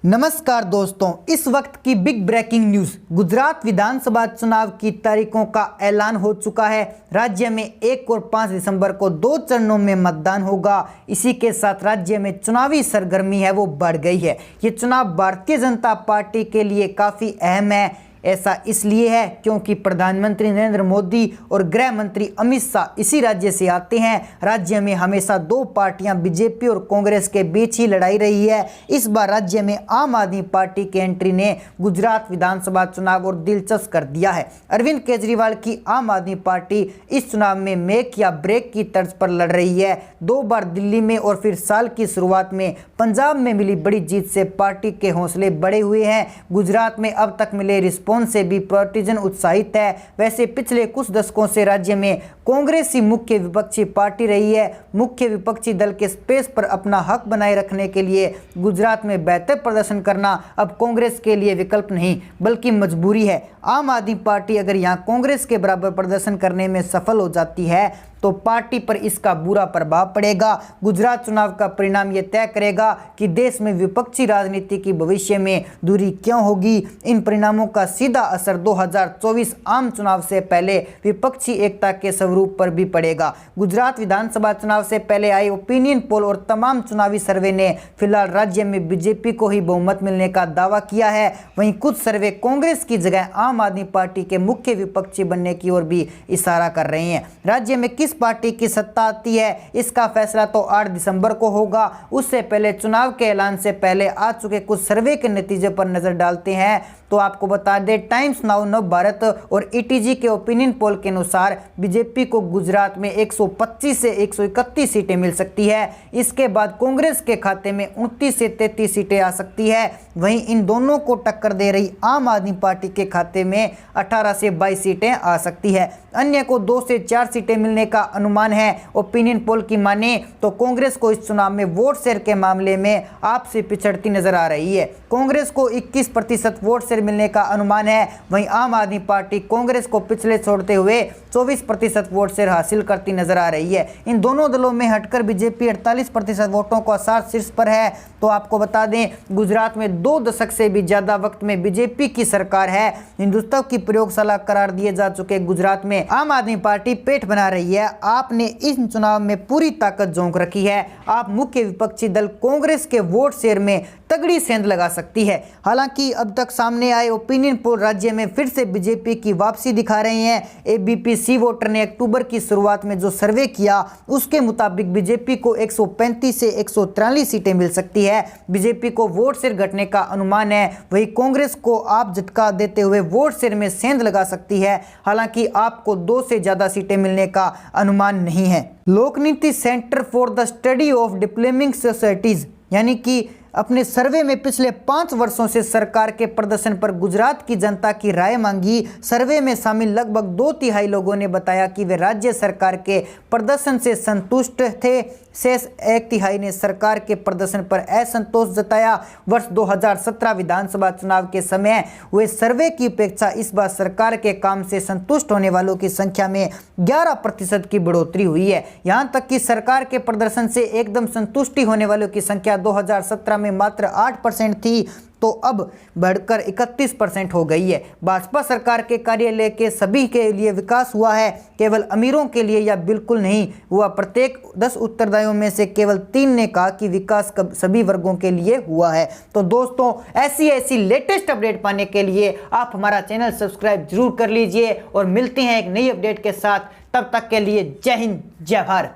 नमस्कार दोस्तों, इस वक्त की बिग ब्रेकिंग न्यूज। गुजरात विधानसभा चुनाव की तारीखों का ऐलान हो चुका है। राज्य में 1 और 5 दिसंबर को 2 चरणों में मतदान होगा। इसी के साथ राज्य में चुनावी सरगर्मी है वो बढ़ गई है। ये चुनाव भारतीय जनता पार्टी के लिए काफी अहम है। ऐसा इसलिए है क्योंकि प्रधानमंत्री नरेंद्र मोदी और गृह मंत्री अमित शाह इसी राज्य से आते हैं। राज्य में हमेशा 2 पार्टियां बीजेपी और कांग्रेस के बीच ही लड़ाई रही है। इस बार राज्य में आम आदमी पार्टी की एंट्री ने गुजरात विधानसभा चुनाव और दिलचस्प कर दिया है। अरविंद केजरीवाल की आम आदमी पार्टी इस चुनाव में मेक या ब्रेक की तर्ज पर लड़ रही है। 2 बार दिल्ली में और फिर साल की शुरुआत में पंजाब में मिली बड़ी जीत से पार्टी के हौसले बढ़े हुए हैं। गुजरात में अब तक मिले रिस्पॉन्स से भी पार्टीजन उत्साहित है। वैसे पिछले कुछ दशकों से राज्य में कांग्रेस ही मुख्य विपक्षी पार्टी रही है। मुख्य विपक्षी दल के स्पेस पर अपना हक बनाए रखने के लिए गुजरात में बेहतर प्रदर्शन करना अब कांग्रेस के लिए विकल्प नहीं बल्कि मजबूरी है। आम आदमी पार्टी अगर यहां कांग्रेस के बराबर प्रदर्शन करने में सफल हो जाती है तो पार्टी पर इसका बुरा प्रभाव पड़ेगा। गुजरात चुनाव का परिणाम यह तय करेगा कि देश में विपक्षी राजनीति की भविष्य में दूरी क्यों होगी। इन परिणामों का सीधा असर 2024 आम चुनाव से पहले विपक्षी एकता के स्वरूप पर भी पड़ेगा। गुजरात विधानसभा चुनाव से पहले आए ओपिनियन पोल और तमाम चुनावी सर्वे ने फिलहाल राज्य में बीजेपी को ही बहुमत मिलने का दावा किया है। वहीं कुछ सर्वे कांग्रेस की जगह आम आदमी पार्टी के मुख्य विपक्षी बनने की ओर भी इशारा कर रहे हैं। राज्य में किस पार्टी की सत्ता आती है इसका फैसला तो 8 दिसंबर को होगा। उससे पहले चुनाव के ऐलान से पहले आ चुके कुछ सर्वे के नतीजे पर नजर डालते हैं तो आपको बता दें, टाइम्स नाउ नव भारत और ईटीजी के ओपिनियन पोल के अनुसार बीजेपी को गुजरात में 125 से 131 सीटें मिल सकती है। इसके बाद कांग्रेस के खाते में 29 से 33 सीटें आ सकती है। वहीं इन दोनों को टक्कर दे रही आम आदमी पार्टी के खाते में 18 से 22 सीटें आ सकती है। अन्य को 2 से 4 सीटें मिलने का अनुमान है। ओपिनियन पोल की माने तो कांग्रेस को इस चुनाव में वोट शेयर के मामले में आपसे पिछड़ती नजर आ रही है। कांग्रेस को 21% वोट शेयर मिलने का अनुमान है। वहीं आम आदमी पार्टी कांग्रेस को पिछले छोड़ते हुए 24% वोट शेयर हासिल करती नजर आ रही है। इन दोनों दलों में हटकर बीजेपी 48% वोटों का साथ शीर्ष पर है। तो आपको बता दें, गुजरात में 2 दशक से भी ज्यादा वक्त में बीजेपी की सरकार है। हिंदुस्तान की प्रयोगशाला करार दिए जा चुके गुजरात में आम आदमी पार्टी पेट बना रही है। आपने इस चुनाव में पूरी ताकत झोंक रखी है। आप मुख्य विपक्षी दल कांग्रेस के वोट शेयर में तगड़ी सेंध लगा सकती है। हालांकि अब तक सामने आए ओपिनियन पोल राज्य में फिर से बीजेपी की वापसी दिखा रहे हैं। एबीपी सी वोटर ने अक्टूबर की शुरुआत में जो सर्वे किया उसके मुताबिक बीजेपी को 135 से 143 सीटें मिल सकती है। बीजेपी को वोट शेयर घटने का अनुमान है। वहीं कांग्रेस को आप झटका देते हुए वोट शेयर में सेंध लगा सकती है। हालांकि आपको 2 से ज्यादा सीटें मिलने का अनुमान नहीं है। Lokniti centre for the study of developing societies यानी कि अपने सर्वे में पिछले 5 वर्षों से सरकार के प्रदर्शन पर गुजरात की जनता की राय मांगी। सर्वे में शामिल लगभग 2/3 लोगों ने बताया कि वे राज्य सरकार के प्रदर्शन से संतुष्ट थे। शेष 1/3 ने सरकार के प्रदर्शन पर असंतोष जताया। वर्ष 2017 विधानसभा चुनाव के समय हुए सर्वे की अपेक्षा इस बार सरकार के काम से संतुष्ट होने वालों की संख्या में 11% की बढ़ोतरी हुई है। यहां तक कि सरकार के प्रदर्शन से एकदम संतुष्टि होने वालों की संख्या 2017 में मात्र 8% थी तो अब बढ़कर 31% हो गई है। भाजपा सरकार के कार्यालय के सभी के लिए विकास हुआ है, केवल अमीरों के लिए या बिल्कुल नहीं हुआ। प्रत्येक 10 उत्तरदायियों में से केवल 3 ने कहा कि विकास सभी वर्गों के लिए हुआ है। तो दोस्तों, ऐसी लेटेस्ट अपडेट पाने के लिए आप हमारा चैनल सब्सक्राइब जरूर कर लीजिए और मिलते हैं एक नई अपडेट के साथ। तब तक के लिए जय हिंद, जय भारत।